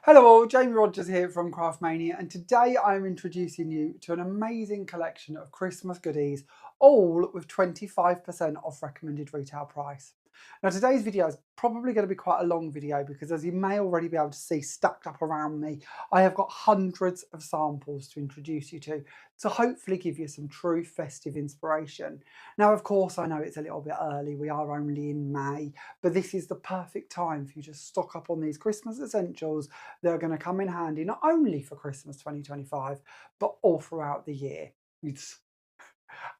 Hello all, Jamie Rodgers here from Craftmania, and today I'm introducing you to an amazing collection of Christmas goodies, all with 25% off recommended retail price. Now today's video is probably going to be quite a long video because, as you may already be able to see stacked up around me, I have got hundreds of samples to introduce you to hopefully give you some true festive inspiration. Now of course I know it's a little bit early, we are only in May, but this is the perfect time for you to stock up on these Christmas essentials that are going to come in handy not only for Christmas 2025 but all throughout the year.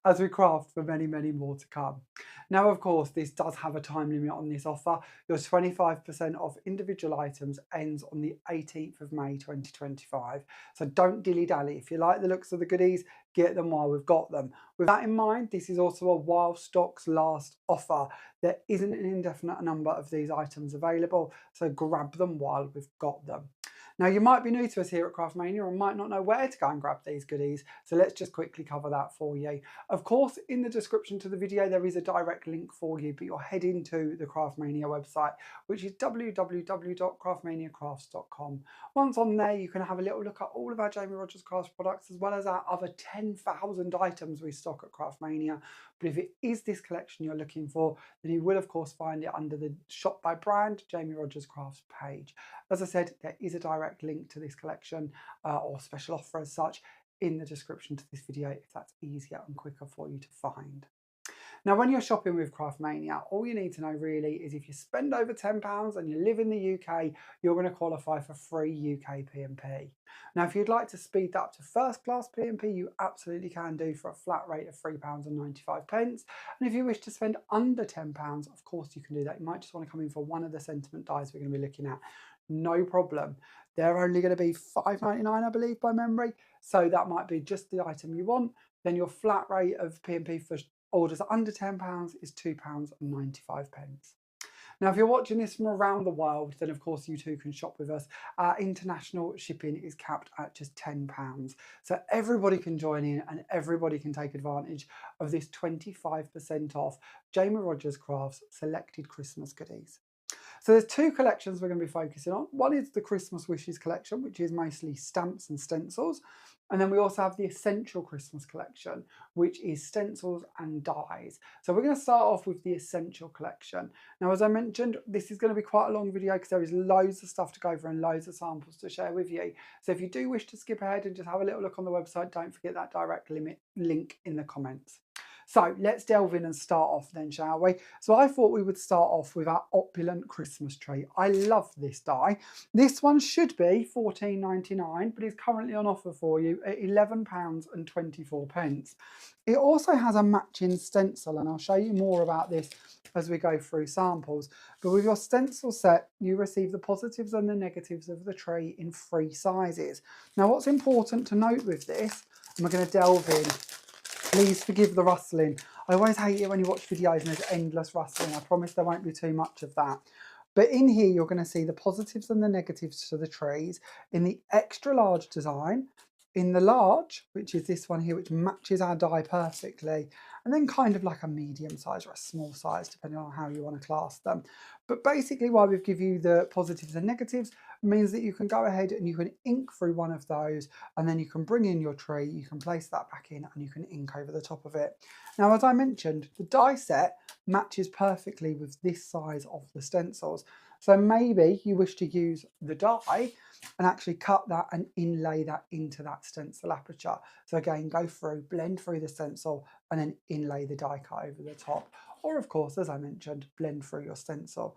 As we craft for many, many more to come. Now, of course, this does have a time limit on this offer. Your 25% off individual items ends on the 18th of May 2025. So don't dilly-dally. If you like the looks of the goodies, get them while we've got them. With that in mind, this is also a while stocks last offer. There isn't an indefinite number of these items available, so grab them while we've got them. Now, you might be new to us here at Craftmania or might not know where to go and grab these goodies, so let's just quickly cover that for you. Of course, in the description to the video, there is a direct link for you, but you're heading to the Craftmania website, which is www.craftmaniacrafts.com. Once on there, you can have a little look at all of our Jamie Rodgers Crafts products, as well as our other 10,000 items we stock at Craftmania. But if it is this collection you're looking for, then you will, of course, find it under the Shop by Brand Jamie Rodgers Crafts page. As I said, there is a direct link to this collection or special offer as such in the description to this video if that's easier and quicker for you to find. Now, when you're shopping with Craftmania, all you need to know really is if you spend over £10 and you live in the UK, you're going to qualify for free UK P&P. Now, if you'd like to speed that up to first class P&P, you absolutely can do for a flat rate of £3.95. And if you wish to spend under £10, of course you can do that. You might just want to come in for one of the sentiment dies we're going to be looking at. No problem. They're only going to be £5.99, I believe, by memory. So that might be just the item you want. Then your flat rate of P&P for orders under £10 is £2.95. Now, if you're watching this from around the world, then of course you too can shop with us. Our international shipping is capped at just £10. So everybody can join in and everybody can take advantage of this 25% off Jamie Rodgers Crafts selected Christmas goodies. So there's two collections we're going to be focusing on. One is the Christmas Wishes collection, which is mostly stamps and stencils. And then we also have the Essential Christmas collection, which is stencils and dies. So we're going to start off with the Essential collection. Now, as I mentioned, this is going to be quite a long video because there is loads of stuff to go through and loads of samples to share with you. So if you do wish to skip ahead and just have a little look on the website, don't forget that direct link in the comments. So let's delve in and start off then, shall we? So I thought we would start off with our Opulent Christmas tree. I love this die. This one should be £14.99, but is currently on offer for you at £11.24. It also has a matching stencil, and I'll show you more about this as we go through samples. But with your stencil set, you receive the positives and the negatives of the tree in 3 sizes. Now, what's important to note with this, and we're going to delve in. Please forgive the rustling. I always hate it when you watch videos and there's endless rustling. I promise there won't be too much of that. But in here, you're going to see the positives and the negatives to the trees in the extra large design, in the large, which is this one here, which matches our die perfectly, and then kind of like a medium size or a small size, depending on how you want to class them. But basically, why we've given you the positives and negatives means that you can go ahead and you can ink through one of those, and then you can bring in your tree, you can place that back in, and you can ink over the top of it. Now, as I mentioned, the die set matches perfectly with this size of the stencils. So maybe you wish to use the die and actually cut that and inlay that into that stencil aperture. So again, go through, blend through the stencil, and then inlay the die cut over the top. Or of course, as I mentioned, blend through your stencil.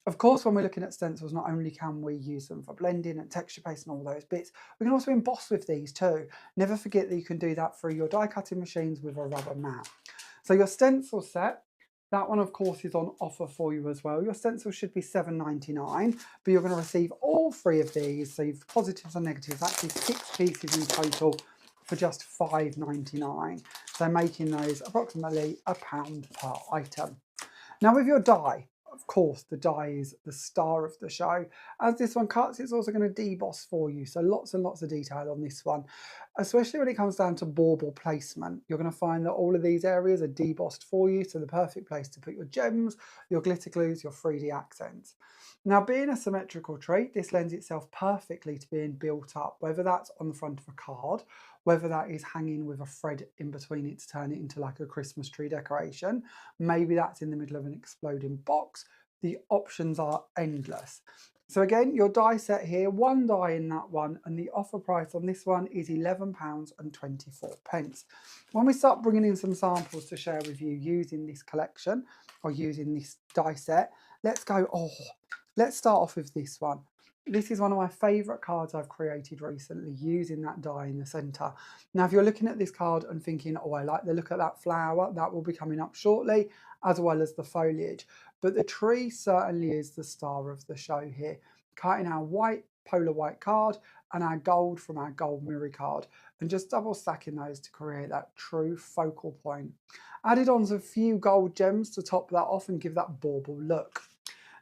Of course, when we're looking at stencils, not only can we use them for blending and texture paste and all those bits, we can also emboss with these too. Never forget that you can do that through your die cutting machines with a rubber mat. So your stencil set, that one, of course, is on offer for you as well. Your stencil should be £7.99, but you're going to receive all 3 of these. So you've positives and negatives, actually 6 pieces in total for just £5.99. So making those approximately £1 per item. Now with your die, of course, the die is the star of the show. As this one cuts, it's also going to deboss for you. So lots and lots of detail on this one, especially when it comes down to bauble placement. You're going to find that all of these areas are debossed for you. So the perfect place to put your gems, your glitter glues, your 3D accents. Now, being a symmetrical tree, this lends itself perfectly to being built up, whether that's on the front of a card, whether that is hanging with a thread in between it to turn it into like a Christmas tree decoration. Maybe that's in the middle of an exploding box. The options are endless. So again, your die set here, one die in that one, and the offer price on this one is £11.24. When we start bringing in some samples to share with you using this collection or using this die set, let's start off with this one. This is one of my favourite cards I've created recently using that die in the centre. Now, if you're looking at this card and thinking, oh, I like the look of that flower, that will be coming up shortly, as well as the foliage. But the tree certainly is the star of the show here. Cutting our white, polar white card and our gold from our gold mirror card and just double stacking those to create that true focal point. Added on a few gold gems to top that off and give that bauble look.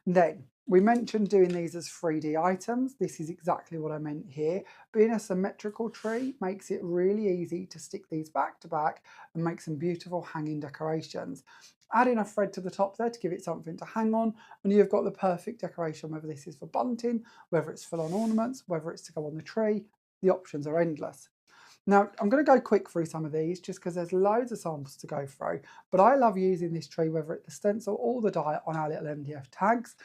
Then, we mentioned doing these as 3D items. This is exactly what I meant here. Being a symmetrical tree makes it really easy to stick these back to back and make some beautiful hanging decorations. Adding a thread to the top there to give it something to hang on, and you've got the perfect decoration, whether this is for bunting, whether it's full-on ornaments, whether it's to go on the tree. The options are endless. Now, I'm going to go quick through some of these just because there's loads of samples to go through, but I love using this tree, whether it's the stencil or the die, on our little MDF tags.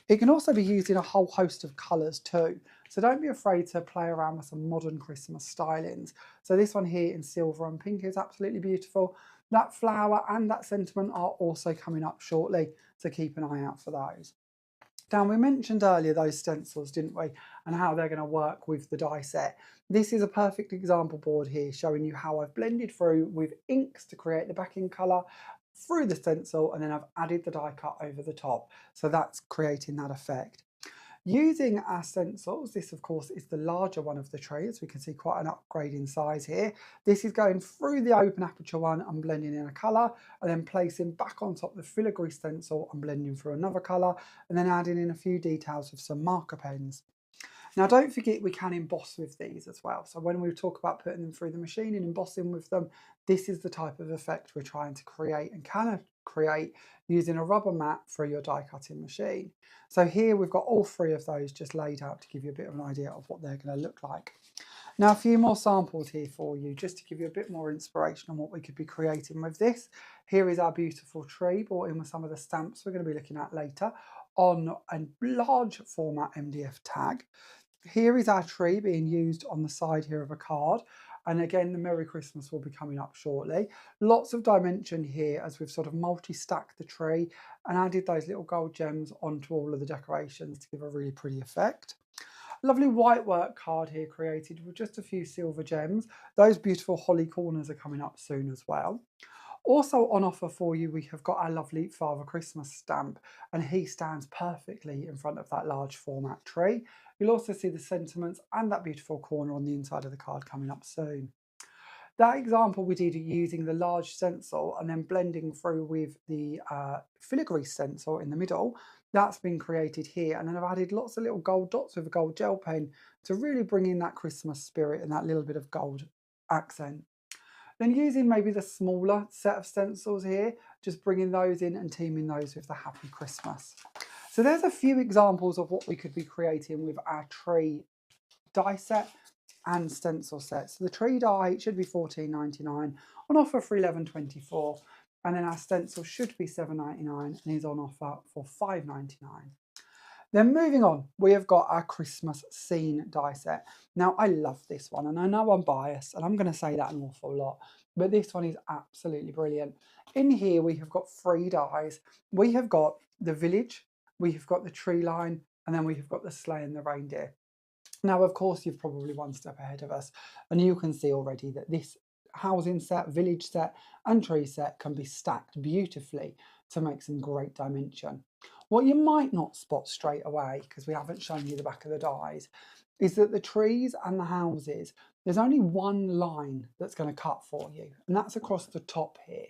It can also be used in a whole host of colours too, so don't be afraid to play around with some modern Christmas stylings. So this one here in silver and pink is absolutely beautiful. That flower and that sentiment are also coming up shortly, so keep an eye out for those. Now, we mentioned earlier those stencils, didn't we, and how they're going to work with the die set. This is a perfect example board here showing you how I've blended through with inks to create the backing colour through the stencil, and then I've added the die cut over the top. So that's creating that effect. Using our stencils, this of course is the larger one of the tree, as we can see quite an upgrade in size here. This is going through the open aperture one and blending in a colour, and then placing back on top the filigree stencil and blending through another colour, and then adding in a few details with some marker pens. Now, don't forget we can emboss with these as well. So when we talk about putting them through the machine and embossing with them, this is the type of effect we're trying to create and can create using a rubber mat for your die cutting machine. So here we've got all three of those just laid out to give you a bit of an idea of what they're going to look like. Now, a few more samples here for you, just to give you a bit more inspiration on what we could be creating with this. Here is our beautiful tree, brought in with some of the stamps we're going to be looking at later on a large format MDF tag. Here is our tree being used on the side here of a card. And again, the Merry Christmas will be coming up shortly. Lots of dimension here as we've sort of multi-stacked the tree and added those little gold gems onto all of the decorations to give a really pretty effect. Lovely white work card here created with just a few silver gems. Those beautiful holly corners are coming up soon as well. Also on offer for you, we have got our lovely Father Christmas stamp, and he stands perfectly in front of that large format tree. You'll also see the sentiments and that beautiful corner on the inside of the card coming up soon. That example we did using the large stencil and then blending through with the filigree stencil in the middle, that's been created here. And then I've added lots of little gold dots with a gold gel pen to really bring in that Christmas spirit and that little bit of gold accent. Then using maybe the smaller set of stencils here, just bringing those in and teaming those with the Happy Christmas. So there's a few examples of what we could be creating with our tree die set and stencil set. So the tree die should be $14.99, on offer for $11.24, and then our stencil should be $7.99 and is on offer for $5.99. Then moving on, we have got our Christmas scene die set. Now, I love this one, and I know I'm biased, and I'm going to say that an awful lot, but this one is absolutely brilliant. In here, we have got 3 dies. We have got the village, we have got the tree line, and then we have got the sleigh and the reindeer. Now, of course, you're probably one step ahead of us, and you can see already that this housing set, village set, and tree set can be stacked beautifully to make some great dimension. What you might not spot straight away, because we haven't shown you the back of the dies, is that the trees and the houses, there's only one line that's going to cut for you, and that's across the top here.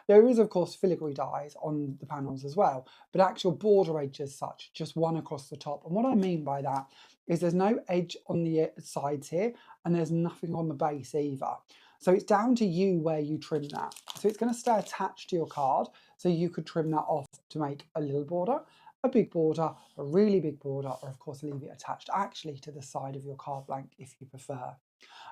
There is, of course, filigree dies on the panels as well, but actual border edge as such, just one across the top. And what I mean by that is there's no edge on the sides here, and there's nothing on the base either. So it's down to you where you trim that. So it's going to stay attached to your card, so you could trim that off to make a little border, a big border, a really big border, or of course leave it attached actually to the side of your card blank if you prefer.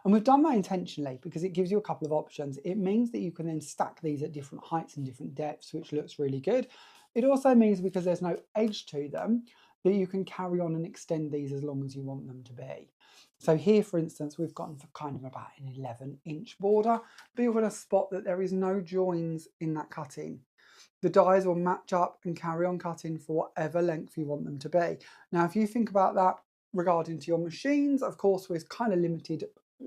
And we've done that intentionally because it gives you a couple of options. It means that you can then stack these at different heights and different depths, which looks really good. It also means, because there's no edge to them, that you can carry on and extend these as long as you want them to be. So here, for instance, we've gone for kind of about an 11-inch border, but you're going to spot that there is no joins in that cutting. The dies will match up and carry on cutting for whatever length you want them to be. Now, if you think about that regarding to your machines, of course, we're kind of limited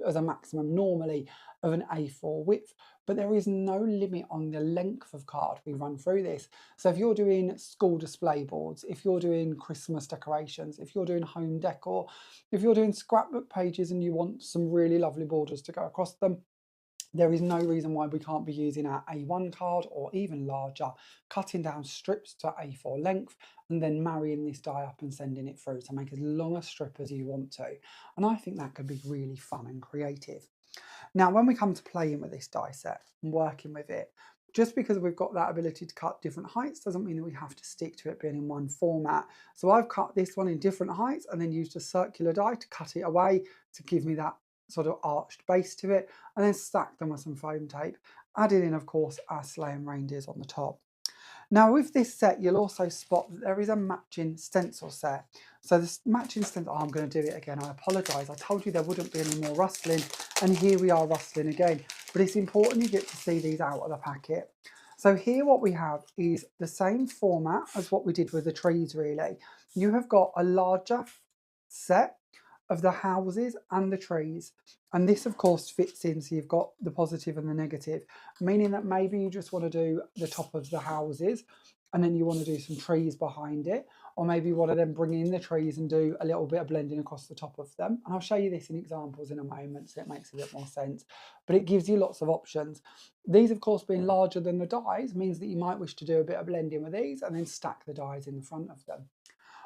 as a maximum normally of an A4 width, but there is no limit on the length of card we run through this. So if you're doing school display boards, if you're doing Christmas decorations, if you're doing home decor, if you're doing scrapbook pages and you want some really lovely borders to go across them, there is no reason why we can't be using our A1 card or even larger, cutting down strips to A4 length and then marrying this die up and sending it through to make as long a strip as you want to. And I think that could be really fun and creative. Now, when we come to playing with this die set and working with it, just because we've got that ability to cut different heights doesn't mean that we have to stick to it being in one format. So I've cut this one in different heights and then used a circular die to cut it away to give me that sort of arched base to it, and then stack them with some foam tape, adding in, of course, our sleigh and reindeers on the top. Now with this set, you'll also spot that there is a matching stencil set. So this matching stencil, I'm going to do it again, I apologise, I told you there wouldn't be any more rustling, and here we are rustling again, but it's important you get to see these out of the packet. So here what we have is the same format as what we did with the trees really. You have got a larger set of the houses and the trees, and this of course fits in, so you've got the positive and the negative, meaning that maybe you just want to do the top of the houses and then you want to do some trees behind it, or maybe you want to then bring in the trees and do a little bit of blending across the top of them. And I'll show you this in examples in a moment so it makes a bit more sense, but it gives you lots of options. These of course being larger than the dies means that you might wish to do a bit of blending with these and then stack the dies in the front of them.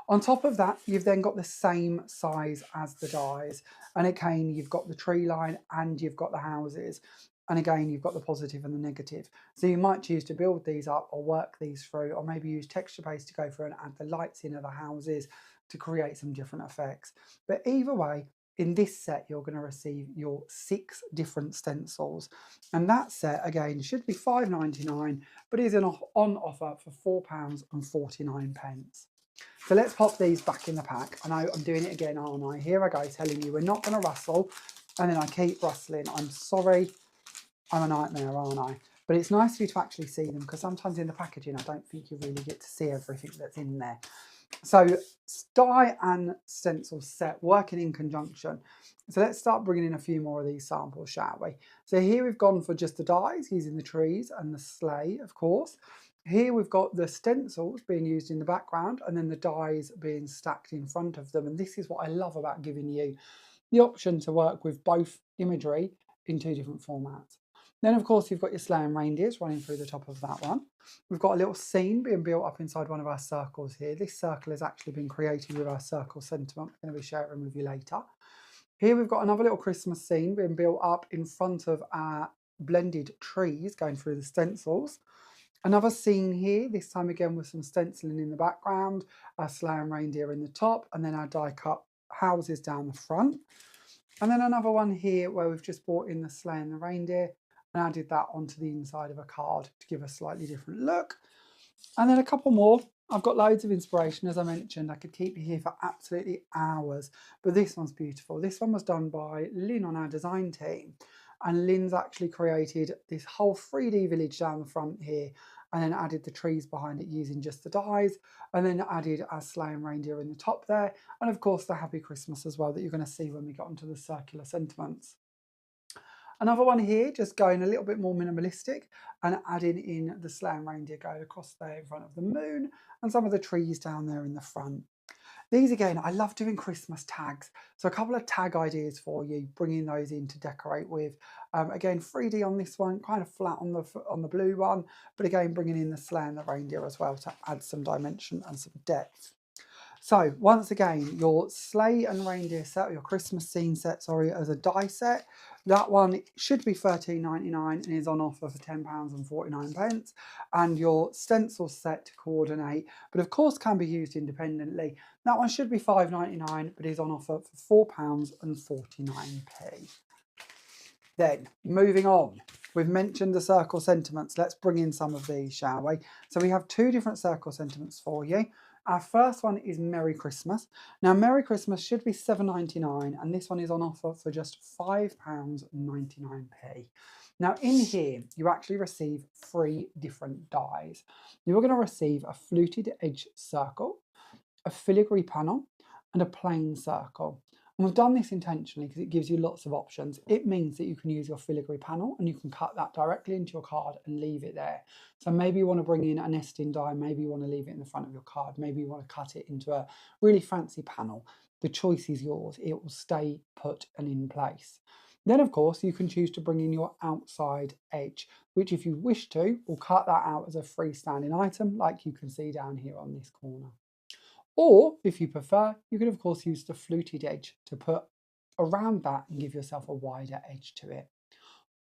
On top of that, you've then got the same size as the dies. And again, you've got the tree line and you've got the houses. And again, you've got the positive and the negative. So you might choose to build these up or work these through, or maybe use texture paste to go through and add the lights in of the houses to create some different effects. But either way, in this set, you're going to receive your 6 different stencils. And that set, again, should be £5.99, but is on offer for £4.49. So let's pop these back in the pack. I know I'm doing it again, aren't I? Here I go, telling you we're not going to rustle, and then I keep rustling. I'm sorry, I'm a nightmare, aren't I? But it's nice for you to actually see them, because sometimes in the packaging I don't think you really get to see everything that's in there. So die and stencil set working in conjunction. So let's start bringing in a few more of these samples, shall we? So here we've gone for just the dies, using the trees and the sleigh, of course. Here we've got the stencils being used in the background and then the dies being stacked in front of them. And this is what I love about giving you the option to work with both imagery in 2 different formats. Then of course you've got your sleigh and reindeers running through the top of that one. We've got a little scene being built up inside one of our circles here. This circle has actually been created with our circle sentiment. I'm going to be sharing with you later. Here we've got another little Christmas scene being built up in front of our blended trees going through the stencils. Another scene here, this time again with some stenciling in the background, our sleigh and reindeer in the top, and then our die cut houses down the front. And then another one here where we've just brought in the sleigh and the reindeer and added that onto the inside of a card to give a slightly different look. And then a couple more. I've got loads of inspiration, as I mentioned. I could keep you here for absolutely hours, but this one's beautiful. This one was done by Lynn on our design team. And Lynn's actually created this whole 3D village down the front here, and then added the trees behind it using just the dies, and then added our sleigh and reindeer in the top there, and of course the Happy Christmas as well that you're going to see when we get onto the circular sentiments. Another one here, just going a little bit more minimalistic and adding in the sleigh and reindeer going across there in front of the moon and some of the trees down there in the front. These again, I love doing Christmas tags. So a couple of tag ideas for you, bringing those in to decorate with. Again, 3D on this one, kind of flat on the blue one, but again, bringing in the sleigh and the reindeer as well to add some dimension and some depth. So once again, your sleigh and reindeer set, your Christmas scene set, sorry, as a die set, that one should be £13.99 and is on offer for £10.49. And your stencil set to coordinate, but of course can be used independently. That one should be £5.99, but is on offer for £4.49. Then, moving on, we've mentioned the circle sentiments. Let's bring in some of these, shall we? So we have two different circle sentiments for you. Our first one is Merry Christmas. Now, Merry Christmas should be £7.99, and this one is on offer for just £5.99. Now, in here, you actually receive 3 different dies. You're going to receive a fluted edge circle, a filigree panel, and a plain circle. And we've done this intentionally because it gives you lots of options. It means that you can use your filigree panel and you can cut that directly into your card and leave it there. So maybe you want to bring in a nesting die, maybe you want to leave it in the front of your card, maybe you want to cut it into a really fancy panel. The choice is yours. It will stay put and in place. Then, of course, you can choose to bring in your outside edge, which if you wish to, will cut that out as a freestanding item like you can see down here on this corner. Or, if you prefer, you can of course use the fluted edge to put around that and give yourself a wider edge to it.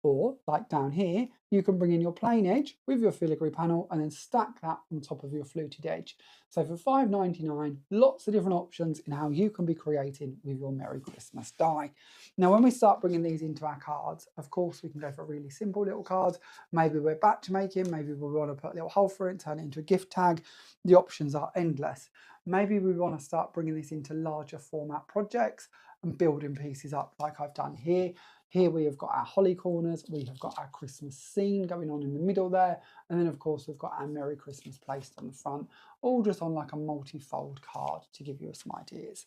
Or, like down here, you can bring in your plain edge with your filigree panel and then stack that on top of your fluted edge. So for £5.99, lots of different options in how you can be creating with your Merry Christmas die. Now, when we start bringing these into our cards, of course, we can go for really simple little cards. Maybe we're batch making, maybe we want to put a little hole for it, turn it into a gift tag. The options are endless. Maybe we want to start bringing this into larger format projects and building pieces up like I've done here. Here we have got our holly corners, we have got our Christmas scene going on in the middle there, and then of course we've got our Merry Christmas placed on the front, all just on like a multi-fold card to give you some ideas.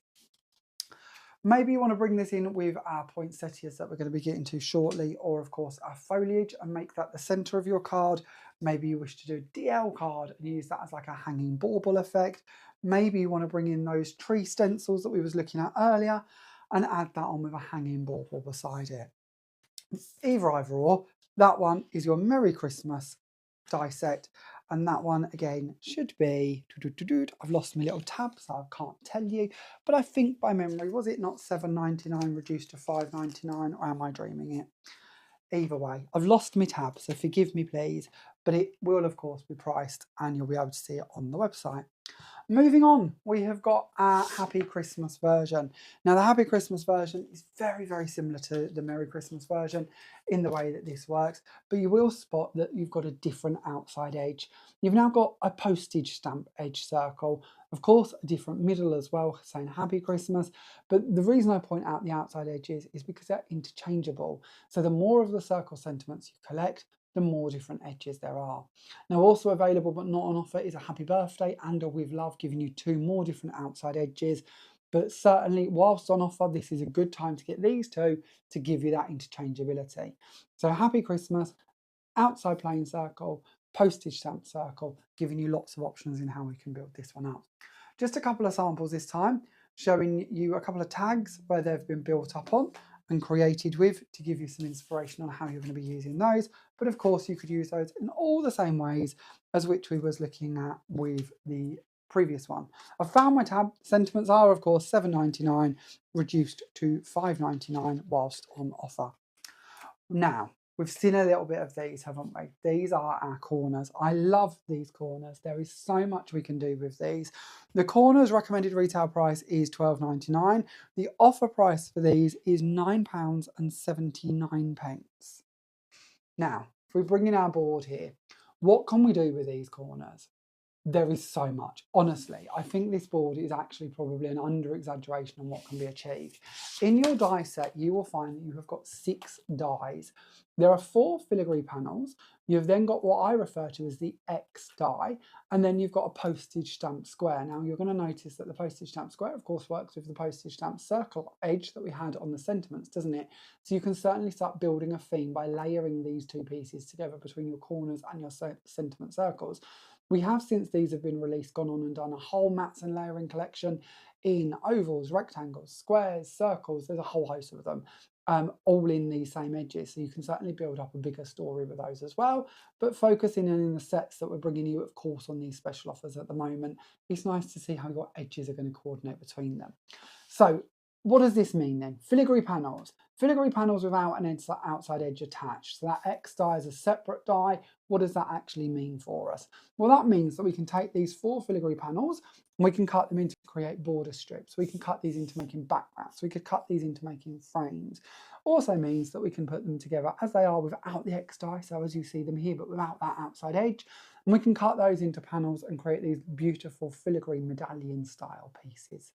Maybe you want to bring this in with our poinsettias that we're going to be getting to shortly, or of course our foliage, and make that the centre of your card. Maybe you wish to do a DL card and use that as like a hanging bauble effect. Maybe you want to bring in those tree stencils that we was looking at earlier and add that on with a hanging bauble beside it. Either or, that one is your Merry Christmas die set, and that one again should be, I've lost my little tab so I can't tell you, but I think by memory, was it not £7.99 reduced to £5.99, or am I dreaming it? Either way, I've lost my tab, so forgive me please, but it will of course be priced and you'll be able to see it on the website. Moving on, we have got our Happy Christmas version. Now the Happy Christmas version is very, very similar to the Merry Christmas version in the way that this works, but you will spot that you've got a different outside edge. You've now got a postage stamp edge circle, of course a different middle as well, saying Happy Christmas, but the reason I point out the outside edges is because they're interchangeable. So the more of the circle sentiments you collect, the more different edges there are. Now also available but not on offer is a Happy Birthday and a With Love, giving you 2 more different outside edges. But certainly whilst on offer, this is a good time to get these 2 to give you that interchangeability. So Happy Christmas, outside plain circle, postage stamp circle, giving you lots of options in how we can build this one up. Just a couple of samples this time, showing you a couple of tags where they've been built up on and created with to give you some inspiration on how you're going to be using those. But of course you could use those in all the same ways as which we was looking at with the previous one. I've found my tab. Sentiments are of course £7.99 reduced to £5.99 whilst on offer. Now, we've seen a little bit of these, haven't we? These are our corners. I love these corners. There is so much we can do with these. The corners recommended retail price is £12.99. The offer price for these is £9.79. Now, if we bring in our board here, what can we do with these corners? There is so much. Honestly, I think this board is actually probably an under-exaggeration on what can be achieved. In your die set, you will find that you have got 6 dies. There are 4 filigree panels. You've then got what I refer to as the X die, and then you've got a postage stamp square. Now, you're going to notice that the postage stamp square, of course, works with the postage stamp circle edge that we had on the sentiments, doesn't it? So you can certainly start building a theme by layering these 2 pieces together between your corners and your sentiment circles. We have, since these have been released, gone on and done a whole mats and layering collection in ovals, rectangles, squares, circles. There's a whole host of them, all in these same edges. So you can certainly build up a bigger story with those as well. But focusing in the sets that we're bringing you, of course, on these special offers at the moment, it's nice to see how your edges are going to coordinate between them. So what does this mean then? Filigree panels. Filigree panels without an outside edge attached. So that X die is a separate die. What does that actually mean for us? Well, that means that we can take these 4 filigree panels and we can cut them into create border strips. We can cut these into making backgrounds. We could cut these into making frames. Also means that we can put them together as they are without the X die, so as you see them here, but without that outside edge. And we can cut those into panels and create these beautiful filigree medallion style pieces.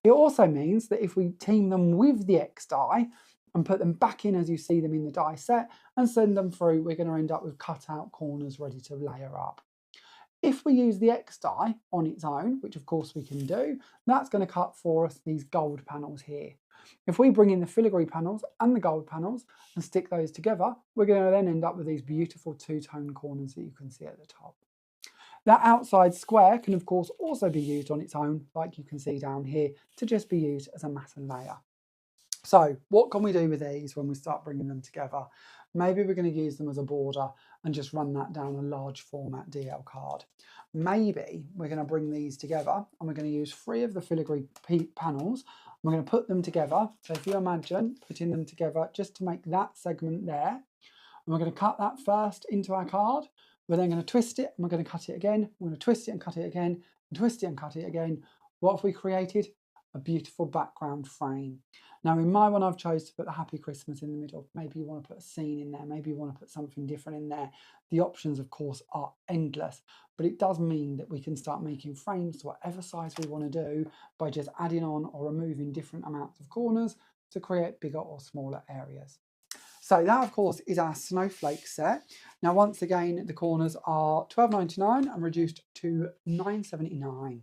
It also means that if we team them with the X die and put them back in as you see them in the die set and send them through, we're going to end up with cut out corners ready to layer up. If we use the X die on its own, which of course we can do, that's going to cut for us these gold panels here. If we bring in the filigree panels and the gold panels and stick those together, we're going to then end up with these beautiful two-tone corners that you can see at the top. That outside square can of course also be used on its own, like you can see down here, to just be used as a mat and layer. So what can we do with these when we start bringing them together? Maybe we're going to use them as a border and just run that down a large format DL card. Maybe we're going to bring these together and we're going to use 3 of the filigree panels. We're going to put them together. So if you imagine putting them together just to make that segment there, and we're going to cut that first into our card. We're then going to twist it and we're going to cut it again. We're going to twist it and cut it again, and twist it and cut it again. What have we created? A beautiful background frame. Now in my one, I've chose to put the Happy Christmas in the middle. Maybe you want to put a scene in there. Maybe you want to put something different in there. The options, of course, are endless, but it does mean that we can start making frames to whatever size we want to do by just adding on or removing different amounts of corners to create bigger or smaller areas. So that, of course, is our Snowflake set. Now, once again, the corners are £12.99 and reduced to £9.79.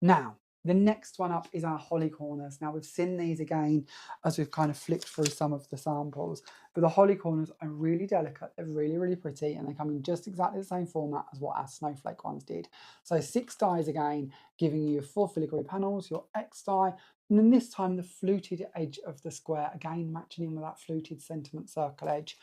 Now, the next one up is our holly corners. Now, we've seen these again as we've kind of flicked through some of the samples, but the holly corners are really delicate. They're really, really pretty, and they come in just exactly the same format as what our Snowflake ones did. So 6 dies again, giving you 4 filigree panels, your X die, and then this time the fluted edge of the square, again matching in with that fluted sentiment circle edge.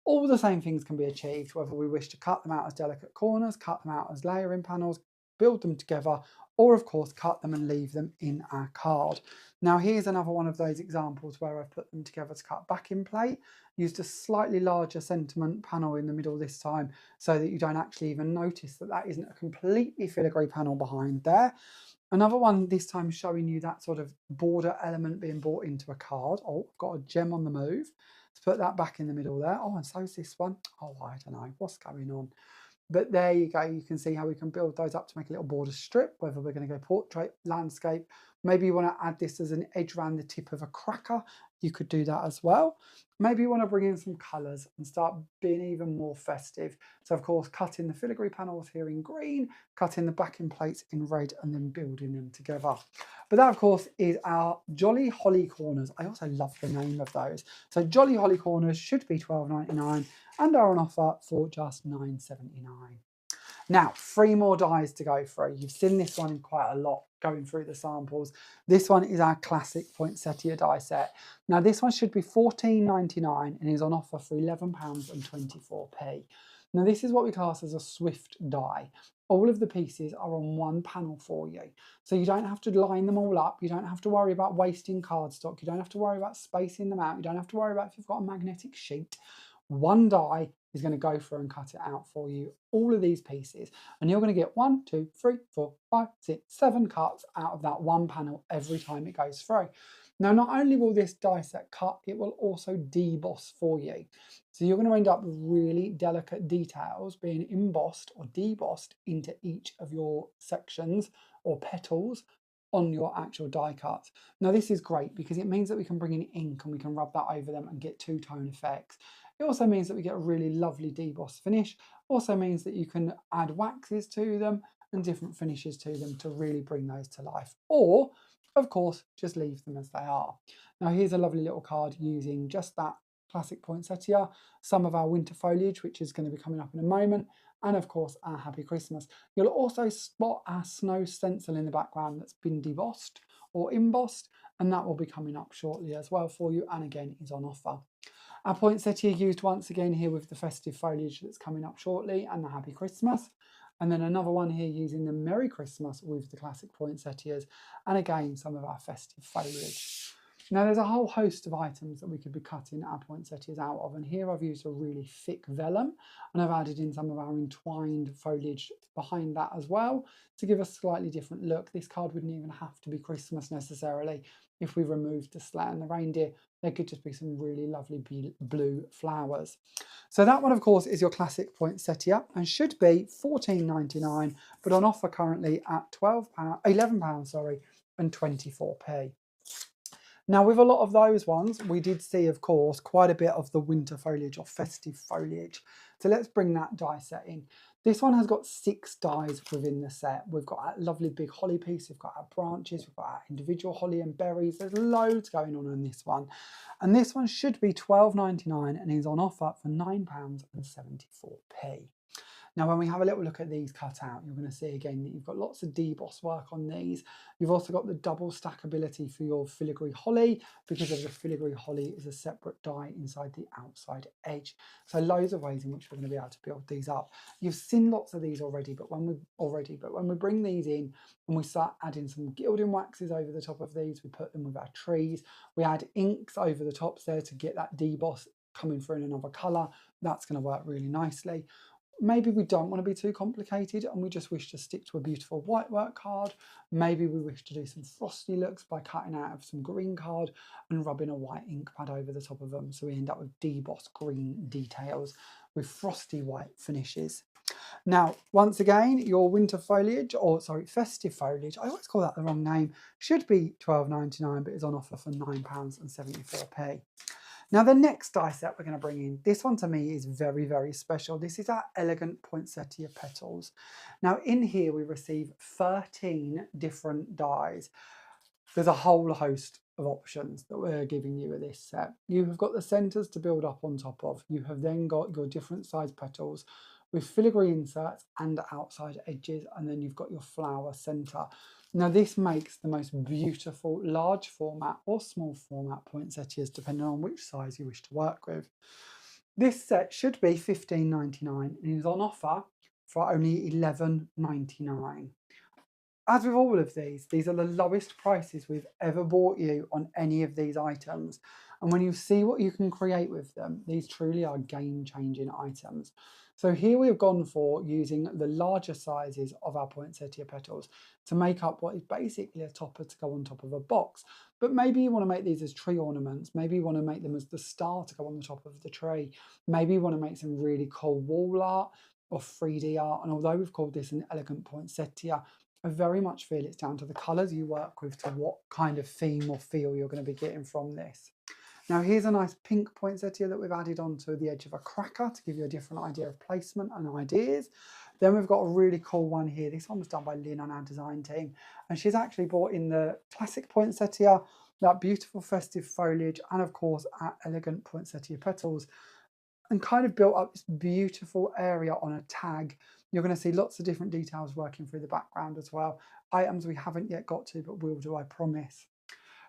All the same things can be achieved, whether we wish to cut them out as delicate corners, cut them out as layering panels, build them together, or of course cut them and leave them in our card. Now here's another one of those examples where I've put them together to cut backing plate, used a slightly larger sentiment panel in the middle this time so that you don't actually even notice that that isn't a completely filigree panel behind there. Another one this time showing you that sort of border element being brought into a card. Oh, I've got a gem on the move. Let's put that back in the middle there. Oh, and so's this one. Oh, I don't know what's going on. But there you go, you can see how we can build those up to make a little border strip, whether we're going to go portrait, landscape. Maybe you want to add this as an edge around the tip of a cracker, you could do that as well. Maybe you want to bring in some colours and start being even more festive. So of course, cutting the filigree panels here in green, cutting the backing plates in red, and then building them together. But that of course is our Jolly Holly Corners. I also love the name of those. So Jolly Holly Corners should be £12.99 and are on offer for just £9.79. Now, 3 more dies to go through. You've seen this one in quite a lot going through the samples. This one is our classic Poinsettia die set. Now, this one should be £14.99 and is on offer for £11.24. Now, this is what we class as a swift die. All of the pieces are on one panel for you. So you don't have to line them all up. You don't have to worry about wasting cardstock. You don't have to worry about spacing them out. You don't have to worry about if you've got a magnetic sheet. One die is going to go through and cut it out for you, all of these pieces, and you're going to get 1, 2, 3, 4, 5, 6, 7 cuts out of that one panel every time it goes through. Now, not only will this die set cut, it will also deboss for you. So you're going to end up with really delicate details being embossed or debossed into each of your sections or petals on your actual die cuts. Now, this is great because it means that we can bring in ink and we can rub that over them and get 2-tone effects. It also means that we get a really lovely deboss finish. Also means that you can add waxes to them and different finishes to them to really bring those to life. Or, of course, just leave them as they are. Now here's a lovely little card using just that classic poinsettia, some of our winter foliage, which is going to be coming up in a moment, and of course our Happy Christmas. You'll also spot our snow stencil in the background that's been debossed or embossed, and that will be coming up shortly as well for you, and again is on offer. Our poinsettia used once again here with the festive foliage that's coming up shortly and the Happy Christmas. And then another one here using the Merry Christmas with the classic poinsettias, and again some of our festive foliage. Now there's a whole host of items that we could be cutting our poinsettias out of, and here I've used a really thick vellum, and I've added in some of our entwined foliage behind that as well to give a slightly different look. This card wouldn't even have to be Christmas necessarily. If we removed the sleigh and the reindeer, there could just be some really lovely blue flowers. So that one, of course, is your classic poinsettia and should be £14.99, but on offer currently at £11, sorry, and 24p. Now, with a lot of those ones, we did see, of course, quite a bit of the winter foliage or festive foliage. So let's bring that die set in. This one has got 6 dies within the set. We've got that lovely big holly piece, we've got our branches, we've got our individual holly and berries. There's loads going on in this one. And this one should be £12.99 and is on offer for £9.74p. Now, when we have a little look at these cut out, you're going to see again that you've got lots of deboss work on these. You've also got the double stackability for your filigree holly, because of the filigree holly is a separate die inside the outside edge. So loads of ways in which we're going to be able to build these up. You've seen lots of these already, but when we bring these in and we start adding some gilding waxes over the top of these, we put them with our trees. We add inks over the tops there to get that deboss coming through in another colour. That's going to work really nicely. Maybe we don't want to be too complicated and we just wish to stick to a beautiful white work card. Maybe we wish to do some frosty looks by cutting out of some green card and rubbing a white ink pad over the top of them, so we end up with debossed green details with frosty white finishes. Now, once again, your winter foliage, or sorry, festive foliage, I always call that the wrong name, should be £12.99, but is on offer for £9.74p. Now the next die set we're going to bring in, this one to me is very, very special. This is our elegant poinsettia petals. Now in here we receive 13 different dies. There's a whole host of options that we're giving you with this set. You have got the centres to build up on top of. You have then got your different size petals with filigree inserts and outside edges, and then you've got your flower centre. Now this makes the most beautiful large format or small format poinsettias, depending on which size you wish to work with. This set should be £15.99 and is on offer for only £11.99. As with all of these are the lowest prices we've ever bought you on any of these items. And when you see what you can create with them, these truly are game-changing items. So here we've gone for using the larger sizes of our poinsettia petals to make up what is basically a topper to go on top of a box. But maybe you want to make these as tree ornaments. Maybe you want to make them as the star to go on the top of the tree. Maybe you want to make some really cool wall art or 3D art. And although we've called this an elegant poinsettia, I very much feel it's down to the colours you work with to what kind of theme or feel you're going to be getting from this. Now here's a nice pink poinsettia that we've added onto the edge of a cracker to give you a different idea of placement and ideas. Then we've got a really cool one here. This one was done by Lynn on our design team, and she's actually brought in the classic poinsettia, that beautiful festive foliage, and of course our elegant poinsettia petals, and kind of built up this beautiful area on a tag. You're going to see lots of different details working through the background as well. Items we haven't yet got to, but will do, I promise.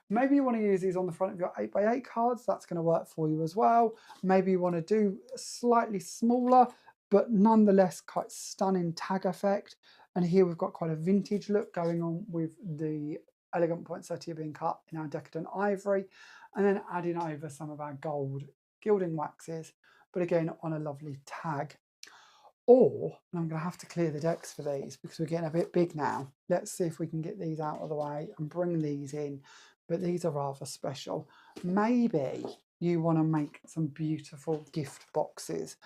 Maybe you want to use these on the front of your 8x8 cards. That's going to work for you as well. Maybe you want to do a slightly smaller, but nonetheless quite stunning tag effect. And here we've got quite a vintage look going on with the elegant poinsettia being cut in our decadent ivory, and then adding over some of our gold gilding waxes, but again on a lovely tag. Or, and I'm going to have to clear the decks for these because we're getting a bit big now. Let's see if we can get these out of the way and bring these in. But these are rather special. Maybe you want to make some beautiful gift boxes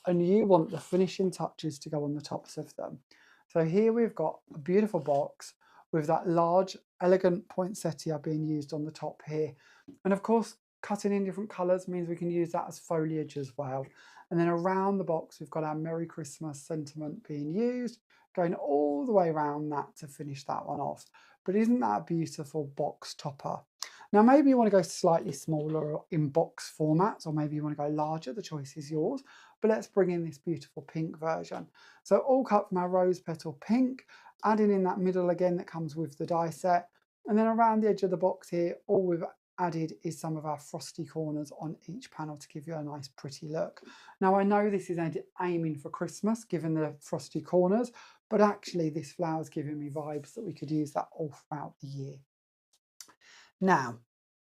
and you want the finishing touches to go on the tops of them. So here we've got a beautiful box with that large, elegant poinsettia being used on the top here. And of course, cutting in different colours means we can use that as foliage as well. And then around the box, we've got our Merry Christmas sentiment being used, going all the way around that to finish that one off. But isn't that a beautiful box topper? Now, maybe you want to go slightly smaller or in box formats, or maybe you want to go larger, the choice is yours. But let's bring in this beautiful pink version. So all cut from our rose petal pink, adding in that middle again that comes with the die set. And then around the edge of the box here, all we've added is some of our frosty corners on each panel to give you a nice pretty look. Now I know this is aiming for Christmas given the frosty corners, but actually this flower's giving me vibes that we could use that all throughout the year. Now,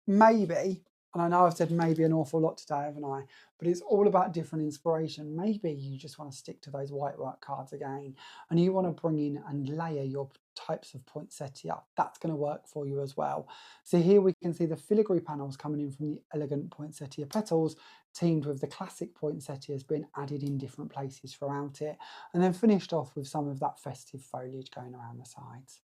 maybe, and I know I've said maybe an awful lot today, haven't I? But it's all about different inspiration. Maybe you just want to stick to those white work cards again, and you want to bring in and layer your types of poinsettia. That's going to work for you as well. So here we can see the filigree panels coming in from the elegant poinsettia petals, teamed with the classic poinsettias being added in different places throughout it, and then finished off with some of that festive foliage going around the sides.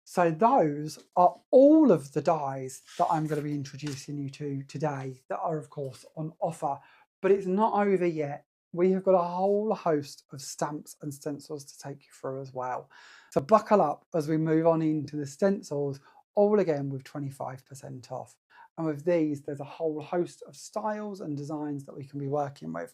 So those are all of the dies that I'm going to be introducing you to today that are of course on offer, but it's not over yet. We have got a whole host of stamps and stencils to take you through as well. So buckle up as we move on into the stencils, all again with 25% off. And with these, there's a whole host of styles and designs that we can be working with.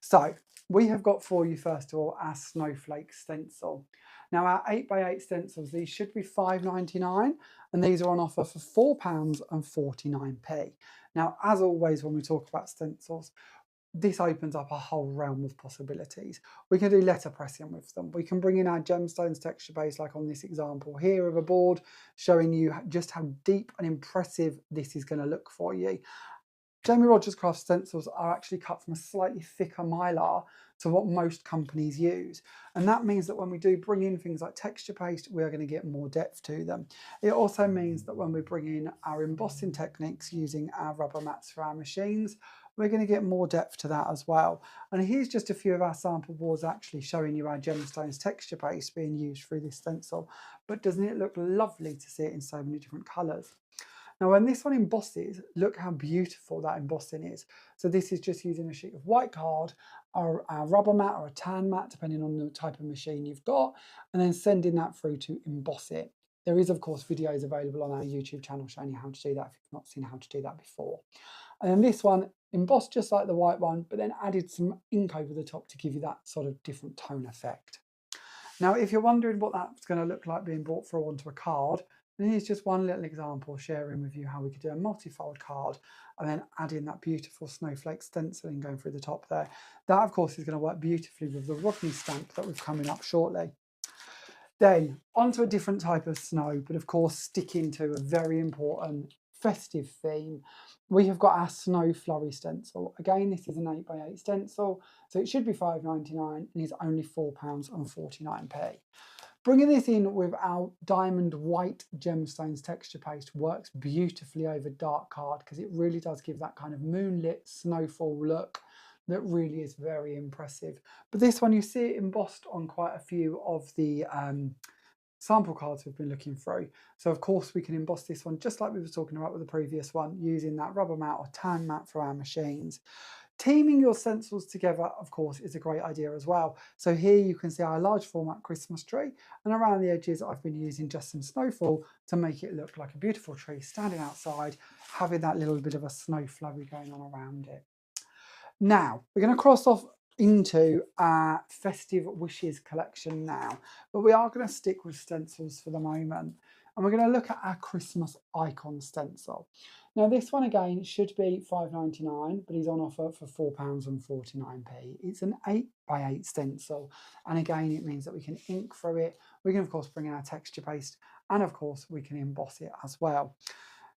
So we have got for you, first of all, our Snowflake stencil. Now our 8x8 stencils, these should be £5.99 and these are on offer for £4.49. Now, as always, when we talk about stencils, this opens up a whole realm of possibilities. We can do letterpressing with them. We can bring in our gemstones texture base, like on this example here of a board, showing you just how deep and impressive this is going to look for you. Jamie Rodgers craft stencils are actually cut from a slightly thicker mylar to what most companies use. And that means that when we do bring in things like texture paste, we are going to get more depth to them. It also means that when we bring in our embossing techniques using our rubber mats for our machines, we're going to get more depth to that as well. And here's just a few of our sample boards actually showing you our gemstones texture paste being used through this stencil. But doesn't it look lovely to see it in so many different colours? Now, when this one embosses, look how beautiful that embossing is. So this is just using a sheet of white card, or a rubber mat or a tan mat, depending on the type of machine you've got, and then sending that through to emboss it. There is, of course, videos available on our YouTube channel showing you how to do that if you've not seen how to do that before. And then this one embossed just like the white one, but then added some ink over the top to give you that sort of different tone effect. Now, if you're wondering what that's going to look like being brought through onto a card, then here's just one little example sharing with you how we could do a multifold card and then add in that beautiful snowflake stenciling going through the top there. That, of course, is going to work beautifully with the Rodney stamp that we're coming up shortly. Then onto a different type of snow, but of course sticking to a very important festive theme. We have got our snow flurry stencil. Again, this is an 8x8 stencil, so it should be £5.99 and is only £4.49. Bringing this in with our diamond white gemstones texture paste works beautifully over dark card because it really does give that kind of moonlit snowfall look that really is very impressive. But this one, you see it embossed on quite a few of the sample cards we've been looking through. So of course we can emboss this one just like we were talking about with the previous one, using that rubber mat or tan mat for our machines. Teaming your stencils together, of course, is a great idea as well. So here you can see our large format Christmas tree, and around the edges I've been using just some snowfall to make it look like a beautiful tree standing outside, having that little bit of a snow flurry going on around it. Now, we're going to cross off into our Festive Wishes collection now, but we are going to stick with stencils for the moment. And we're going to look at our Christmas icon stencil. Now this one again should be £5.99, but is on offer for £4.49. It's an 8x8 stencil, and again it means that we can ink through it. We can of course bring in our texture paste, and of course we can emboss it as well.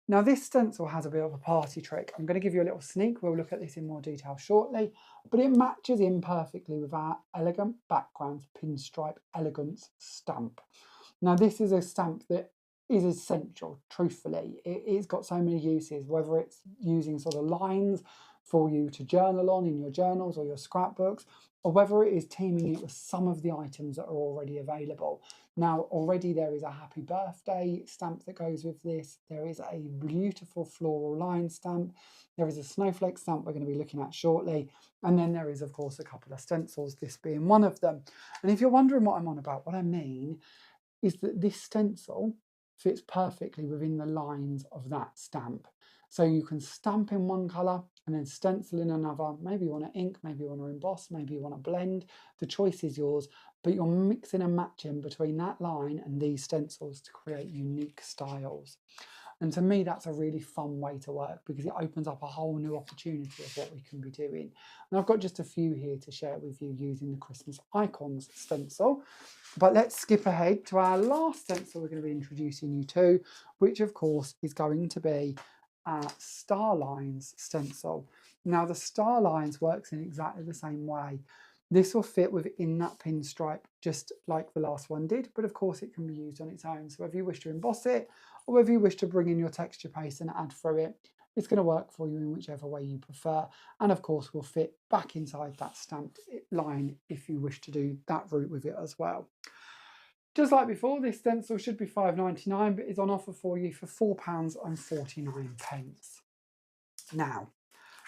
Now this stencil has a bit of a party trick. I'm going to give you a little sneak. We'll look at this in more detail shortly, but it matches in perfectly with our Elegant Backgrounds Pinstripe Elegance stamp. Now this is a stamp that is essential, truthfully. It's got so many uses, whether it's using sort of lines for you to journal on in your journals or your scrapbooks, or whether it is teaming it with some of the items that are already available. Now, already there is a happy birthday stamp that goes with this. There is a beautiful floral line stamp. There is a snowflake stamp we're going to be looking at shortly. And then there is, of course, a couple of stencils, this being one of them. And if you're wondering what I'm on about, what I mean is that this stencil fits perfectly within the lines of that stamp. So you can stamp in one colour and then stencil in another. Maybe you want to ink, maybe you want to emboss, maybe you want to blend. The choice is yours, but you're mixing and matching between that line and these stencils to create unique styles. And to me, that's a really fun way to work because it opens up a whole new opportunity of what we can be doing. And I've got just a few here to share with you using the Christmas Icons stencil. But let's skip ahead to our last stencil we're going to be introducing you to, which of course is going to be our Star Lines stencil. Now the Star Lines works in exactly the same way. This will fit within that pinstripe just like the last one did, but of course it can be used on its own. So whether you wish to emboss it or whether you wish to bring in your texture paste and add through it, it's going to work for you in whichever way you prefer. And of course will fit back inside that stamped line if you wish to do that route with it as well. Just like before, this stencil should be £5.99, but is on offer for you for £4.49. Now,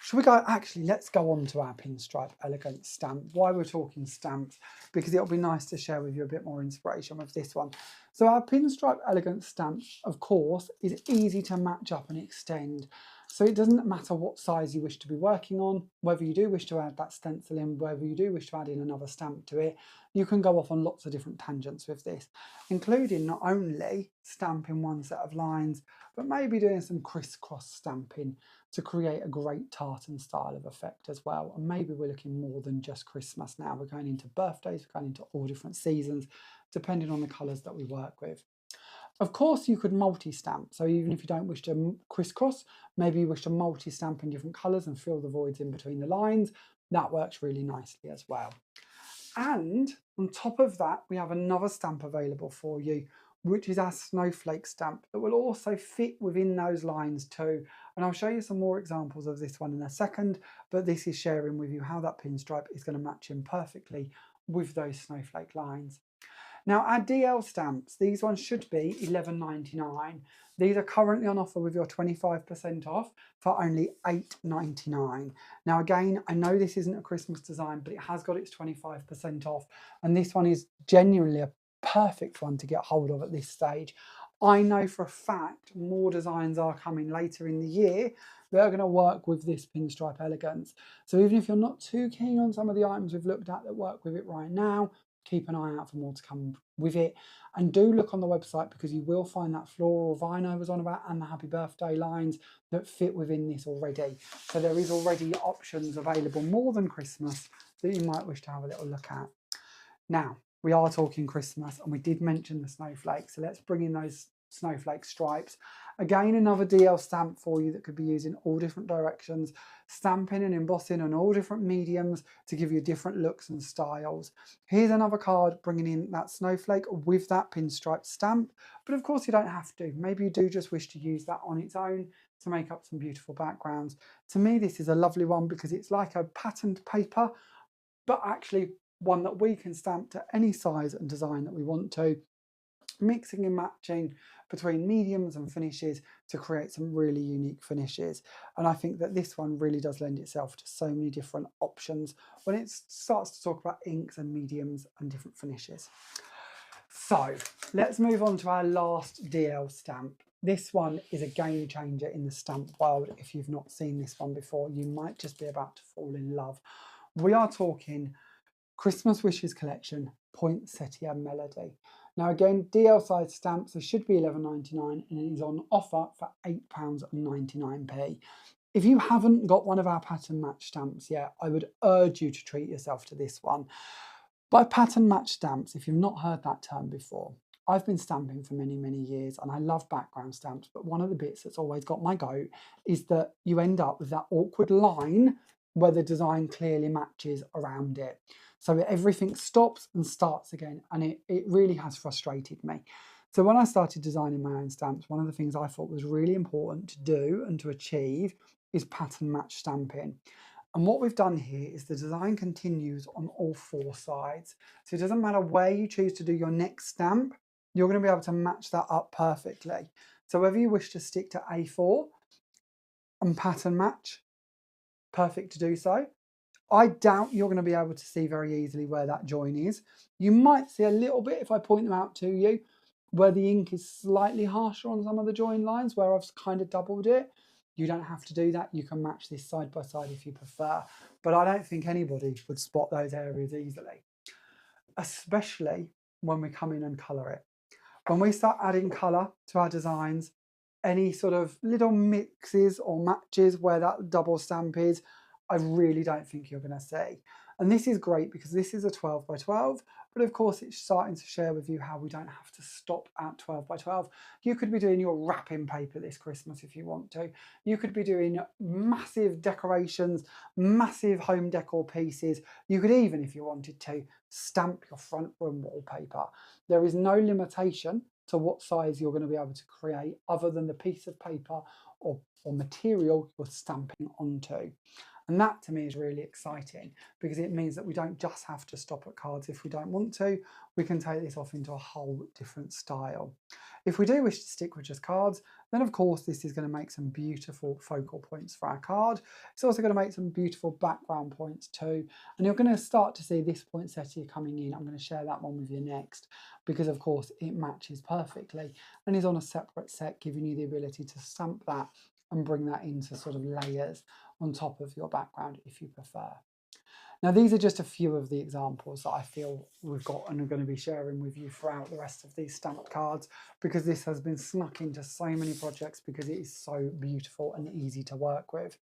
should we go, actually, let's go on to our Pinstripe Elegance stamp. Why we're talking stamps, because it'll be nice to share with you a bit more inspiration with this one. So our Pinstripe Elegance stamp, of course, is easy to match up and extend. So it doesn't matter what size you wish to be working on, whether you do wish to add that stencil in, whether you do wish to add in another stamp to it, you can go off on lots of different tangents with this, including not only stamping one set of lines, but maybe doing some crisscross stamping to create a great tartan style of effect as well. And maybe we're looking more than just Christmas now. We're going into birthdays, we're going into all different seasons, depending on the colours that we work with. Of course, you could multi-stamp. So even if you don't wish to crisscross, maybe you wish to multi-stamp in different colours and fill the voids in between the lines. That works really nicely as well. And on top of that, we have another stamp available for you, which is our Snowflake stamp that will also fit within those lines too. And I'll show you some more examples of this one in a second, but this is sharing with you how that pinstripe is going to match in perfectly with those snowflake lines. Now our DL stamps, these ones should be £11.99. These are currently on offer with your 25% off for only £8.99. Now again, I know this isn't a Christmas design, but it has got its 25% off. And this one is genuinely a perfect one to get hold of at this stage. I know for a fact more designs are coming later in the year that are going to work with this Pinstripe Elegance. So even if you're not too keen on some of the items we've looked at that work with it right now, keep an eye out for more to come with it. And do look on the website because you will find that floral vine I was on about and the happy birthday lines that fit within this already. So there is already options available more than Christmas that you might wish to have a little look at. Now, we are talking Christmas and we did mention the snowflakes, so let's bring in those snowflake stripes. Again, another DL stamp for you that could be used in all different directions, stamping and embossing on all different mediums to give you different looks and styles. Here's another card bringing in that snowflake with that pinstripe stamp, but of course you don't have to. Maybe you do just wish to use that on its own to make up some beautiful backgrounds. To me, this is a lovely one because it's like a patterned paper, but actually one that we can stamp to any size and design that we want to, mixing and matching between mediums and finishes to create some really unique finishes. And I think that this one really does lend itself to so many different options when it starts to talk about inks and mediums and different finishes. So let's move on to our last DL stamp. This one is a game changer in the stamp world. If you've not seen this one before, you might just be about to fall in love. We are talking Christmas Wishes Collection Poinsettia Melody. Now again, DL size stamps, they should be £11.99 and it is on offer for £8.99. If you haven't got one of our pattern match stamps yet, I would urge you to treat yourself to this one. By pattern match stamps, if you've not heard that term before, I've been stamping for many, many years and I love background stamps, but one of the bits that's always got my goat is that you end up with that awkward line where the design clearly matches around it. So everything stops and starts again, and it really has frustrated me. So when I started designing my own stamps, one of the things I thought was really important to do and to achieve is pattern match stamping. And what we've done here is the design continues on all four sides. So it doesn't matter where you choose to do your next stamp, you're going to be able to match that up perfectly. So whether you wish to stick to A4 and pattern match, perfect to do so. I doubt you're going to be able to see very easily where that join is. You might see a little bit if I point them out to you, where the ink is slightly harsher on some of the join lines, where I've kind of doubled it. You don't have to do that. You can match this side by side if you prefer. But I don't think anybody would spot those areas easily, especially when we come in and colour it. When we start adding colour to our designs, any sort of little mixes or matches where that double stamp is, I really don't think you're going to see. And this is great because this is a 12 by 12, but of course it's starting to share with you how we don't have to stop at 12 by 12. You could be doing your wrapping paper this Christmas if you want to. You could be doing massive decorations, massive home decor pieces. You could even, if you wanted to, stamp your front room wallpaper. There is no limitation to what size you're going to be able to create other than the piece of paper or material you're stamping onto. And that to me is really exciting because it means that we don't just have to stop at cards if we don't want to. We can take this off into a whole different style. If we do wish to stick with just cards, then of course this is going to make some beautiful focal points for our card. It's also going to make some beautiful background points too. And you're going to start to see this poinsettia coming in. I'm going to share that one with you next because of course it matches perfectly and is on a separate set, giving you the ability to stamp that and bring that into sort of layers on top of your background if you prefer. Now these are just a few of the examples that I feel we've got and are going to be sharing with you throughout the rest of these stamped cards because this has been snuck into so many projects because it is so beautiful and easy to work with.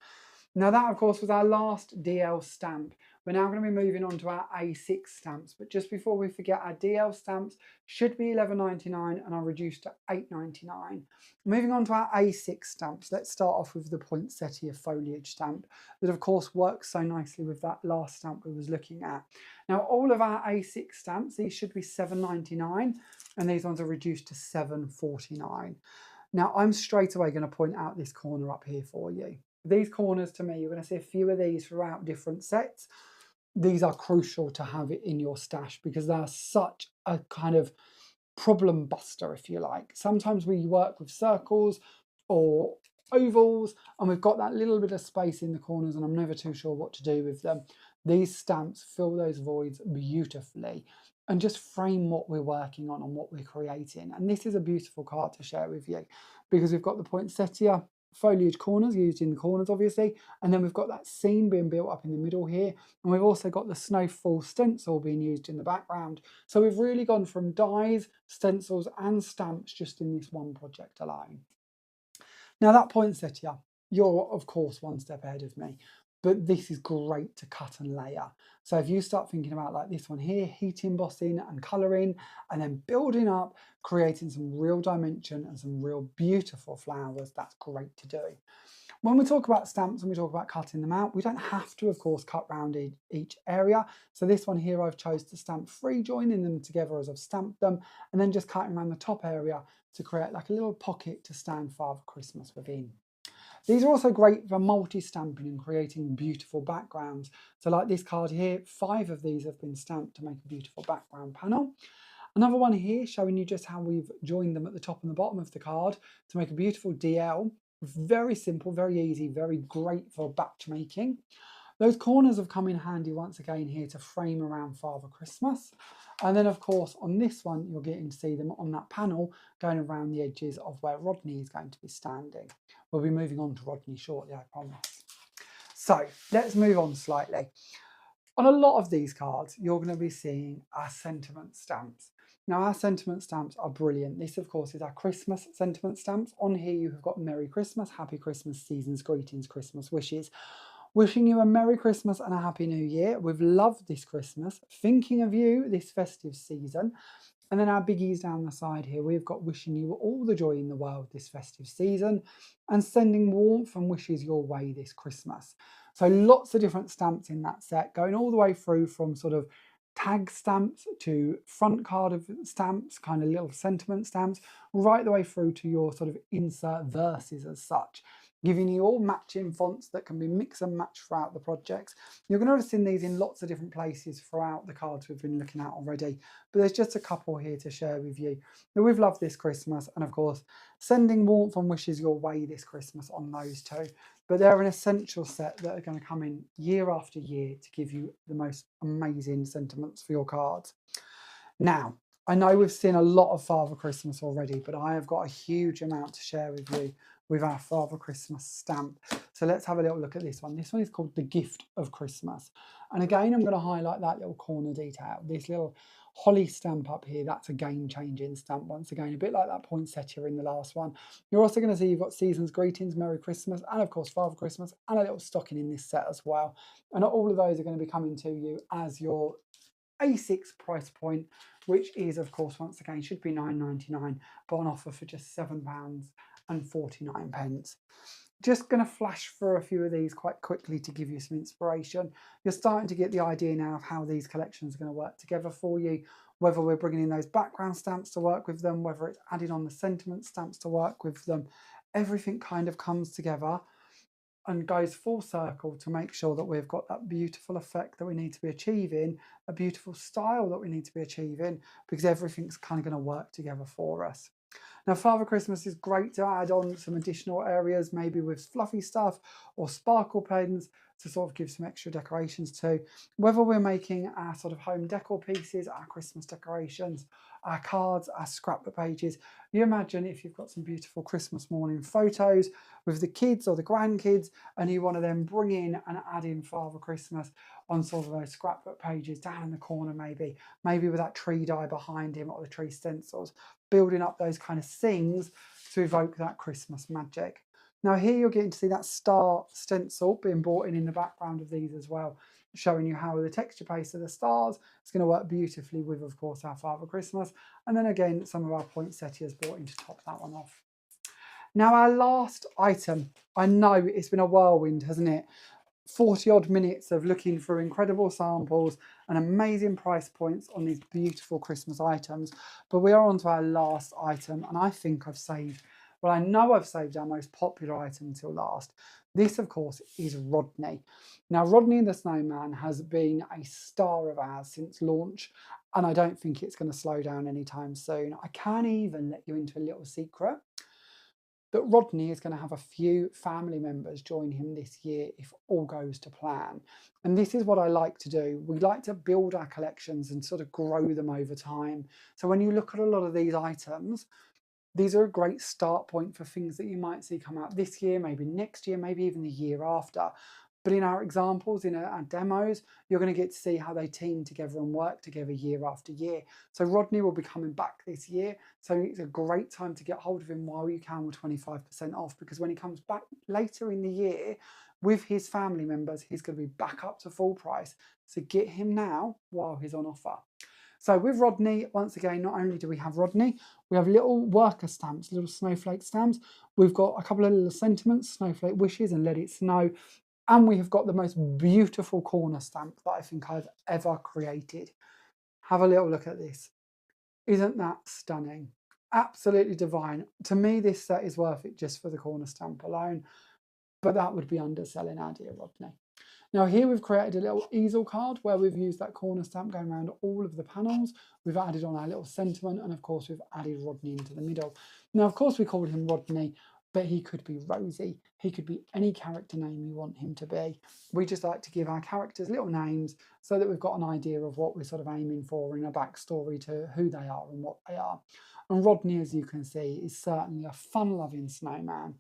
Now that of course was our last DL stamp. We're now going to be moving on to our A6 stamps, but just before we forget, our DL stamps should be $11.99 and are reduced to $8.99. Moving on to our A6 stamps, let's start off with the Poinsettia foliage stamp that of course works so nicely with that last stamp we was looking at. Now all of our A6 stamps, these should be $7.99 and these ones are reduced to $7.49. Now I'm straight away going to point out this corner up here for you. These corners to me, you're going to see a few of these throughout different sets. These are crucial to have it in your stash because they're such a kind of problem buster, if you like. Sometimes we work with circles or ovals and we've got that little bit of space in the corners and I'm never too sure what to do with them. These stamps fill those voids beautifully and just frame what we're working on and what we're creating. And this is a beautiful card to share with you because we've got the poinsettia foliage corners used in the corners obviously, and then we've got that seam being built up in the middle here, and we've also got the snowfall stencil being used in the background. So we've really gone from dies, stencils and stamps just in this one project alone. Now that poinsettia, you're of course one step ahead of me, but this is great to cut and layer. So if you start thinking about like this one here, heat embossing and colouring and then building up, creating some real dimension and some real beautiful flowers, that's great to do. When we talk about stamps and we talk about cutting them out, we don't have to, of course, cut round each area. So this one here, I've chose to stamp free, joining them together as I've stamped them, and then just cutting around the top area to create like a little pocket to stand Father Christmas within. These are also great for multi-stamping and creating beautiful backgrounds. So like this card here, 5 of these have been stamped to make a beautiful background panel. Another one here showing you just how we've joined them at the top and the bottom of the card to make a beautiful DL. Very simple, very easy, very great for batch making. Those corners have come in handy once again here to frame around Father Christmas. And then of course on this one, you're getting to see them on that panel going around the edges of where Rodney is going to be standing. We'll be moving on to Rodney shortly, I promise. So let's move on slightly. On a lot of these cards, you're going to be seeing our sentiment stamps. Now our sentiment stamps are brilliant. This of course is our Christmas sentiment stamps. On here you have got Merry Christmas, Happy Christmas, Seasons, Greetings, Christmas Wishes. Wishing you a Merry Christmas and a Happy New Year. We've loved this Christmas, thinking of you this festive season. And then our biggies down the side here, we've got wishing you all the joy in the world this festive season and sending warmth and wishes your way this Christmas. So lots of different stamps in that set, going all the way through from sort of tag stamps to front card of stamps, kind of little sentiment stamps, right the way through to your sort of insert verses as such, giving you all matching fonts that can be mix and match throughout the projects. You're going to have seen these in lots of different places throughout the cards we've been looking at already, but there's just a couple here to share with you that we've loved this Christmas, and of course sending warmth and wishes your way this Christmas on those two. But they're an essential set that are going to come in year after year to give you the most amazing sentiments for your cards. Now, I know we've seen a lot of Father Christmas already, but I have got a huge amount to share with you with our Father Christmas stamp. So let's have a little look at this one. This one is called The Gift of Christmas. And again, I'm going to highlight that little corner detail. This little holly stamp up here, that's a game-changing stamp once again, a bit like that poinsettia in the last one. You're also going to see you've got Season's Greetings, Merry Christmas, and of course Father Christmas, and a little stocking in this set as well. And all of those are going to be coming to you as your A6 price point, which is, of course, once again, should be £9.99, but on offer for just £7.49. Just going to flash through a few of these quite quickly to give you some inspiration. You're starting to get the idea now of how these collections are going to work together for you, whether we're bringing in those background stamps to work with them, whether it's adding on the sentiment stamps to work with them. Everything kind of comes together and goes full circle to make sure that we've got that beautiful effect that we need to be achieving, a beautiful style that we need to be achieving, because everything's kind of going to work together for us. Now, Father Christmas is great to add on some additional areas, maybe with fluffy stuff or sparkle pens to sort of give some extra decorations to. Whether we're making our sort of home decor pieces, our Christmas decorations, our cards, our scrapbook pages, you imagine if you've got some beautiful Christmas morning photos with the kids or the grandkids and you want to then bring in and add in Father Christmas on sort of those scrapbook pages down in the corner, maybe with that tree die behind him or the tree stencils, building up those kind of things to evoke that Christmas magic. Now here you're getting to see that star stencil being brought in the background of these as well, showing you how the texture paste of the stars is going to work beautifully with, of course, our Father Christmas. And then again, some of our poinsettias brought in to top that one off. Now our last item, I know it's been a whirlwind, hasn't it? 40 odd minutes of looking through incredible samples and amazing price points on these beautiful Christmas items, but we are on to our last item, and I think I've saved, well, I know I've saved our most popular item until last. This, of course, is Rodney. Now, Rodney the Snowman has been a star of ours since launch, and I don't think it's going to slow down anytime soon. I can even let you into a little secret that Rodney is going to have a few family members join him this year if all goes to plan. And this is what I like to do. We like to build our collections and sort of grow them over time. So when you look at a lot of these items, these are a great start point for things that you might see come out this year, maybe next year, maybe even the year after. But in our examples, in our demos, you're going to get to see how they team together and work together year after year. So Rodney will be coming back this year. So it's a great time to get hold of him while you can with 25% off, because when he comes back later in the year with his family members, he's going to be back up to full price. So get him now while he's on offer. So with Rodney, once again, not only do we have Rodney, we have little worker stamps, little snowflake stamps. We've got a couple of little sentiments, snowflake wishes and let it snow. And we have got the most beautiful corner stamp that I think I've ever created. Have a little look at this. Isn't that stunning? Absolutely divine. To me, this set is worth it just for the corner stamp alone, but that would be underselling our dear Rodney. Now here we've created a little easel card where we've used that corner stamp going around all of the panels. We've added on our little sentiment, and of course we've added Rodney into the middle. Now of course we called him Rodney, but he could be Rosie. He could be any character name you want him to be. We just like to give our characters little names so that we've got an idea of what we're sort of aiming for in a backstory to who they are and what they are. And Rodney, as you can see, is certainly a fun-loving snowman.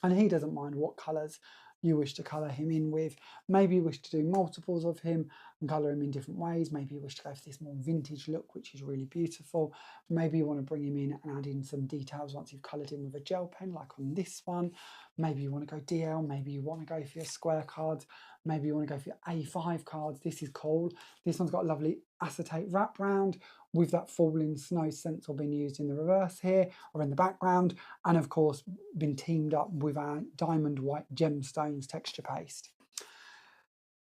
And he doesn't mind what colours you wish to colour him in with. Maybe you wish to do multiples of him and colour him in different ways. Maybe you wish to go for this more vintage look, which is really beautiful. Maybe you want to bring him in and add in some details once you've coloured him with a gel pen, like on this one. Maybe you want to go DL. Maybe you want to go for your square cards. Maybe you want to go for your A5 cards. This is cool. This one's got a lovely acetate wrap round with that falling snow stencil being used in the reverse here or in the background, and of course been teamed up with our diamond white gemstones texture paste.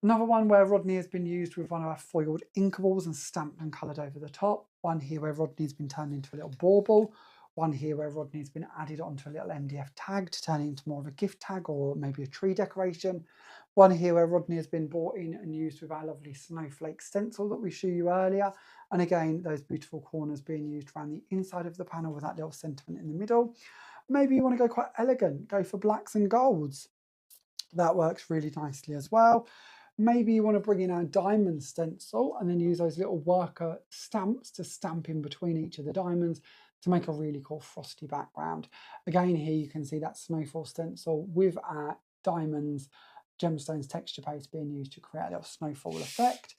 Another one where Rodney has been used with one of our foiled inkables and stamped and coloured over the top. One here where Rodney's been turned into a little bauble. One here where Rodney's been added onto a little MDF tag to turn it into more of a gift tag or maybe a tree decoration. One here where Rodney has been brought in and used with our lovely snowflake stencil that we showed you earlier. And again, those beautiful corners being used around the inside of the panel with that little sentiment in the middle. Maybe you want to go quite elegant, go for blacks and golds. That works really nicely as well. Maybe you want to bring in our diamond stencil and then use those little worker stamps to stamp in between each of the diamonds to make a really cool frosty background. Again, here you can see that snowfall stencil with our diamonds, gemstones texture paste being used to create a little snowfall effect.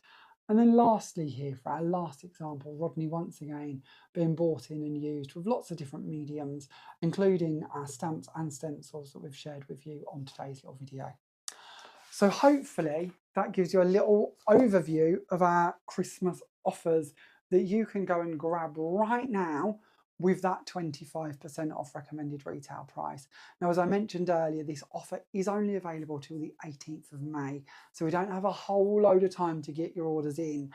And then lastly here, for our last example, Rodney once again being brought in and used with lots of different mediums, including our stamps and stencils that we've shared with you on today's little video. So hopefully that gives you a little overview of our Christmas offers that you can go and grab right now with that 25% off recommended retail price. Now, as I mentioned earlier, this offer is only available till the 18th of May. So we don't have a whole load of time to get your orders in.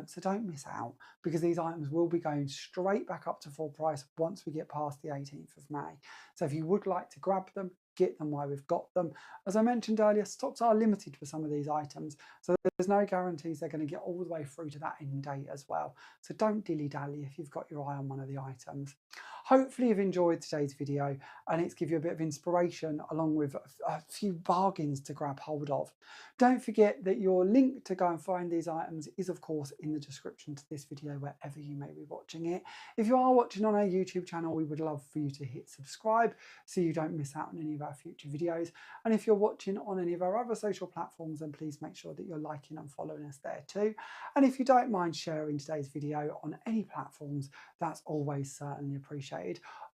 So don't miss out, because these items will be going straight back up to full price once we get past the 18th of May. So if you would like to grab them, get them while we've got them. As I mentioned earlier, stocks are limited for some of these items, so there's no guarantees they're going to get all the way through to that end date as well. So don't dilly-dally if you've got your eye on one of the items. Hopefully you've enjoyed today's video and it's give you a bit of inspiration along with a few bargains to grab hold of. Don't forget that your link to go and find these items is of course in the description to this video wherever you may be watching it. If you are watching on our YouTube channel, we would love for you to hit subscribe so you don't miss out on any of our future videos. And if you're watching on any of our other social platforms, then please make sure that you're liking and following us there too. And if you don't mind sharing today's video on any platforms, that's always certainly appreciated.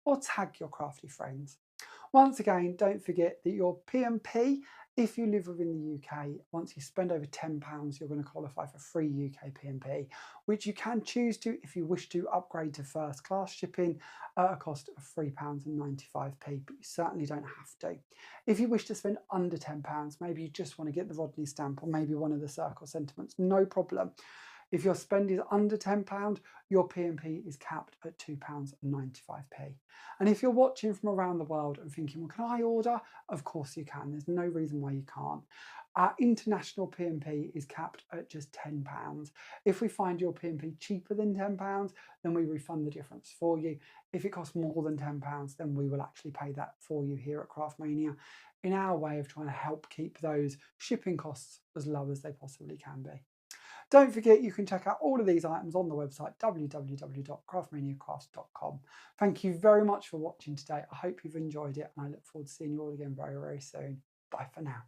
Or tag your crafty friends. Once again, don't forget that your P&P, if you live within the UK, once you spend over £10, you're going to qualify for free UK P&P, which you can choose to if you wish to upgrade to first class shipping at a cost of £3.95, but you certainly don't have to. If you wish to spend under £10, maybe you just want to get the Rodney stamp or maybe one of the circle sentiments, no problem. If your spend is under £10, your P&P is capped at £2.95. And if you're watching from around the world and thinking, well, can I order? Of course you can. There's no reason why you can't. Our international P&P is capped at just £10. If we find your P&P cheaper than £10, then we refund the difference for you. If it costs more than £10, then we will actually pay that for you here at Craftmania in our way of trying to help keep those shipping costs as low as they possibly can be. Don't forget you can check out all of these items on the website www.craftmaniacrafts.com. Thank you very much for watching today. I hope you've enjoyed it and I look forward to seeing you all again very, very soon. Bye for now.